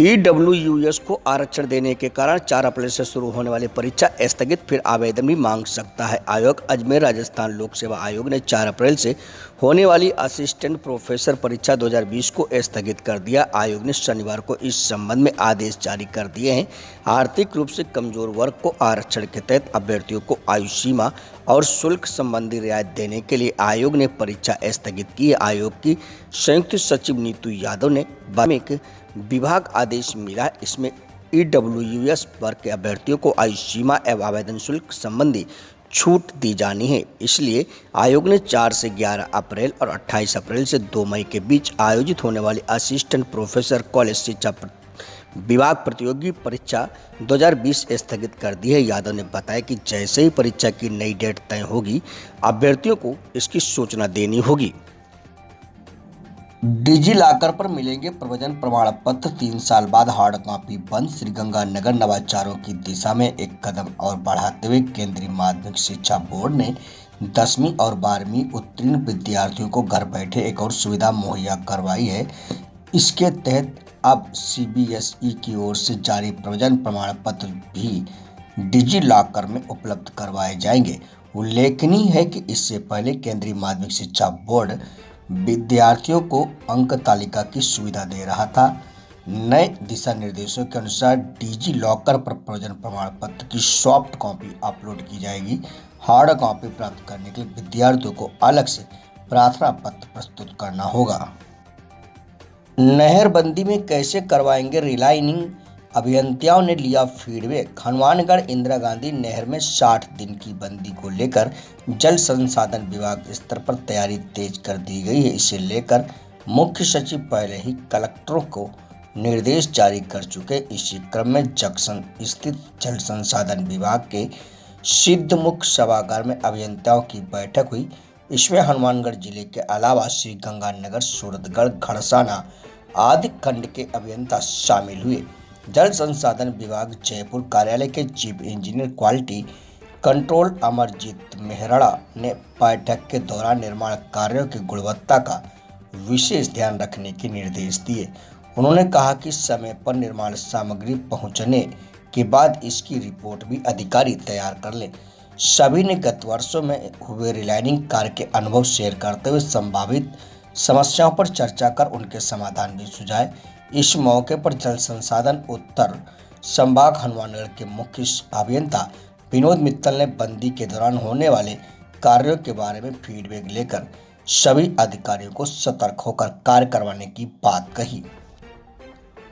EWS को आरक्षण देने के कारण 4 अप्रैल से शुरू होने वाली परीक्षा स्थगित, फिर आवेदन भी मांग सकता है आयोग। अजमेर राजस्थान लोक सेवा आयोग ने 4 अप्रैल से होने वाली असिस्टेंट प्रोफेसर परीक्षा 2020 को स्थगित कर दिया। आयोग ने शनिवार को इस संबंध में आदेश जारी कर दिए हैं। आर्थिक रूप से कमजोर वर्ग को आरक्षण के तहत अभ्यर्थियों को आयु सीमा और शुल्क संबंधी रियायत देने के लिए आयोग ने परीक्षा स्थगित की है। आयोग की संयुक्त सचिव नीतू यादव ने एक विभाग आदेश मिला है। इसमें ईडब्ल्यूएस वर्ग के अभ्यर्थियों को आयु सीमा एवं आवेदन शुल्क संबंधी छूट दी जानी है। इसलिए आयोग ने 4 से 11 अप्रैल और 28 अप्रैल से 2 मई के बीच आयोजित होने वाली असिस्टेंट प्रोफेसर कॉलेज शिक्षा विभाग प्रतियोगी परीक्षा 2020 स्थगित कर दी है। यादव ने बताया कि जैसे ही परीक्षा की नई डेट तय होगी, अभ्यर्थियों को इसकी सूचना देनी होगी। डिजिलॉकर पर मिलेंगे प्रवचन प्रमाण पत्र, 3 साल बाद हार्ड कॉपी बंद। श्रीगंगानगर नवाचारों की दिशा में एक कदम और बढ़ाते हुए केंद्रीय माध्यमिक शिक्षा बोर्ड ने 10वीं और 12वीं उत्तीर्ण विद्यार्थियों को घर बैठे एक और सुविधा मुहैया करवाई है। इसके तहत अब सीबीएसई की ओर से जारी प्रवचन प्रमाण पत्र भी डिजिलॉकर में उपलब्ध करवाए जाएंगे। उल्लेखनीय है कि इससे पहले केंद्रीय माध्यमिक शिक्षा बोर्ड विद्यार्थियों को अंक तालिका की सुविधा दे रहा था। नए दिशा निर्देशों के अनुसार डिजिलॉकर पर प्रवचन प्रमाण पत्र की सॉफ्ट कॉपी अपलोड की जाएगी। हार्ड कॉपी प्राप्त करने के लिए विद्यार्थियों को अलग से प्रार्थना पत्र प्रस्तुत करना होगा। नहरबंदी में कैसे करवाएंगे रिलाइनिंग, अभियंताओं ने लिया फीडबैक। हनुमानगढ़ इंदिरा गांधी नहर में 60 दिन की बंदी को लेकर जल संसाधन विभाग स्तर पर तैयारी तेज कर दी गई है। इसे लेकर मुख्य सचिव पहले ही कलेक्टरों को निर्देश जारी कर चुके। इसी क्रम में जंक्शन स्थित जल संसाधन विभाग के सिद्धमुख सभागार में अभियंताओं की बैठक हुई। इसमें हनुमानगढ़ जिले के अलावा श्रीगंगानगर, सूरतगढ़, घड़साना आदि खंड के अभियंता शामिल हुए। जल संसाधन विभाग जयपुर कार्यालय के chief engineer quality control Amarjeet Mehra ने बैठक के दौरान निर्माण कार्यों की गुणवत्ता का विशेष ध्यान रखने के निर्देश दिए। उन्होंने कहा कि समय पर निर्माण सामग्री पहुंचने के बाद इसकी रिपोर्ट भी अधिकारी तैयार कर लें। सभी ने गत वर्षों में हुए रिलाइनिंग कार्य के अनुभव शेयर करते हुए संभावित समस्याओं पर चर्चा कर उनके समाधान भी सुझाए। इस मौके पर जल संसाधन उत्तर संभाग हनुमानगढ़ के मुख्य अभियंता विनोद मित्तल ने बंदी के दौरान होने वाले कार्यों के बारे में फीडबैक लेकर सभी अधिकारियों को सतर्क होकर कार्य करवाने की बात कही।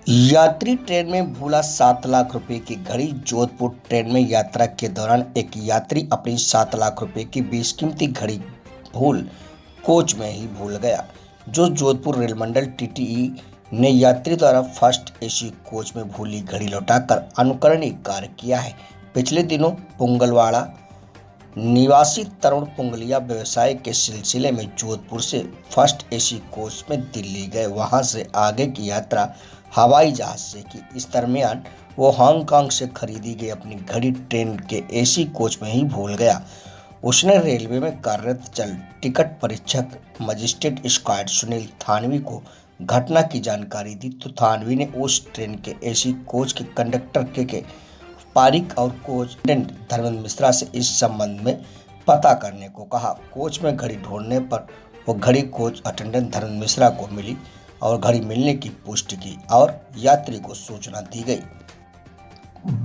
यात्री ट्रेन में भूला 7 लाख रुपए की घड़ी। जोधपुर ट्रेन में यात्रा के दौरान एक यात्री अपनी 7 लाख रुपए की बेशकीमती घड़ी भूल कोच में ही भूल गया, जो जोधपुर रेल मंडल टीटीई ने यात्री द्वारा फर्स्ट एसी कोच में भूली घड़ी लौटाकर अनुकरणीय कार्य किया है। पिछले दिनों पुंगलवाड़ा निवासी तरुण पुंगलिया व्यवसाय के सिलसिले में जोधपुर से फर्स्ट एसी कोच में दिल्ली गए। वहां से आगे की यात्रा हवाई जहाज से की। इस दरमियान वो हांगकांग से खरीदी गई अपनी घड़ी ट्रेन के एसी कोच में ही भूल गया। उसने रेलवे में कार्यरत जल टिकट परीक्षक मजिस्ट्रेट स्क्वाड सुनील थानवी को घटना की जानकारी दी, तो थानवी ने उस ट्रेन के एसी कोच के कंडक्टर के पारिक और कोच अटेंडेंट धर्मेंद्र मिश्रा से इस संबंध में पता करने को कहा। कोच में घड़ी ढूंढने पर वो घड़ी कोच अटेंडेंट धर्मेंद्र मिश्रा को मिली और घड़ी मिलने की पुष्टि की और यात्री को सूचना दी गई।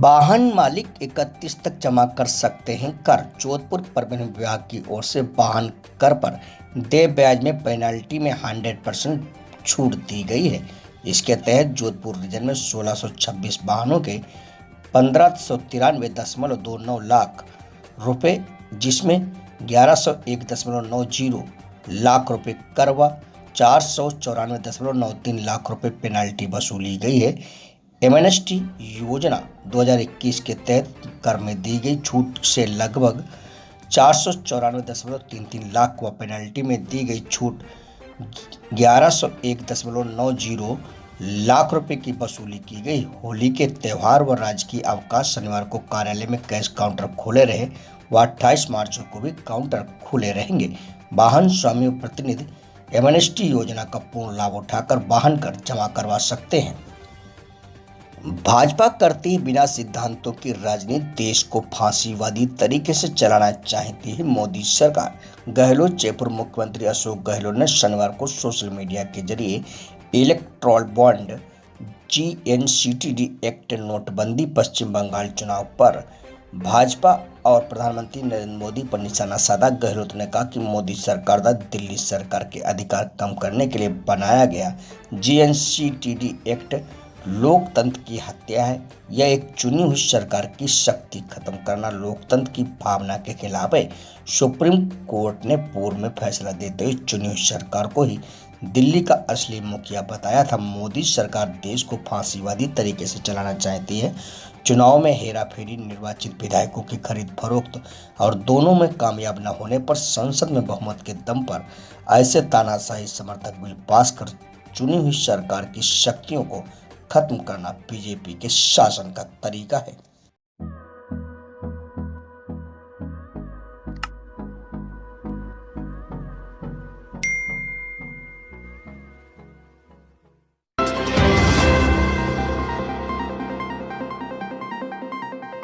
वाहन मालिक 31 तक जमा कर सकते हैं कर। जोधपुर परिवहन विभाग की ओर से वाहन कर पर देय ब्याज में पेनाल्टी में 100% छूट दी गई है। इसके तहत जोधपुर रीजन में 1626 वाहनों के 1593.29 लाख रुपए, जिसमें 1101.90 लाख रुपए कर व 494.93 लाख रुपए पेनाल्टी वसूली गई है। एमएनएसटी योजना 2021 के तहत कर में दी गई छूट से लगभग 494.33 लाख व पेनाल्टी में दी गई छूट 1101.90 लाख रुपए की वसूली की गई। होली के त्यौहार व राजकीय अवकाश शनिवार को कार्यालय में कैश काउंटर खुले रहे व 28 मार्च को भी काउंटर खुले रहेंगे। वाहन स्वामी प्रतिनिधि एमएनएसटी योजना का पूर्ण लाभ उठाकर वाहन कर जमा करवा सकते हैं। भाजपा करती है बिना सिद्धांतों की राजनीति, देश को फांसीवादी तरीके से चलाना चाहती है मोदी सरकार। गहलोत। जयपुर। मुख्यमंत्री अशोक गहलोत ने शनिवार को सोशल मीडिया के जरिए इलेक्ट्रॉल बॉन्ड जीएनसीटीडी एक्ट, नोटबंदी, पश्चिम बंगाल चुनाव पर भाजपा और प्रधानमंत्री नरेंद्र मोदी पर निशाना साधा। गहलोत ने कहा कि मोदी सरकार द्वारा दिल्ली सरकार के अधिकार कम करने के लिए बनाया गया जीएनसीटीडी एक्ट लोकतंत्र की हत्या है। यह एक चुनी हुई सरकार की शक्ति खत्म करना लोकतंत्र की भावना के खिलाफ है। सुप्रीम कोर्ट ने पूर्व में फैसला देते हुए चुनी हुई सरकार को ही दिल्ली का असली मुखिया बताया था। मोदी सरकार देश को फांसीवादी तरीके से चलाना चाहती है। चुनाव में हेराफेरी, निर्वाचित विधायकों की खरीद फरोख्त और दोनों में कामयाब न होने पर संसद में बहुमत के दम पर ऐसे तानाशाही समर्थक बिल पास कर चुनी हुई सरकार की शक्तियों को खत्म करना बीजेपी के शासन का तरीका है।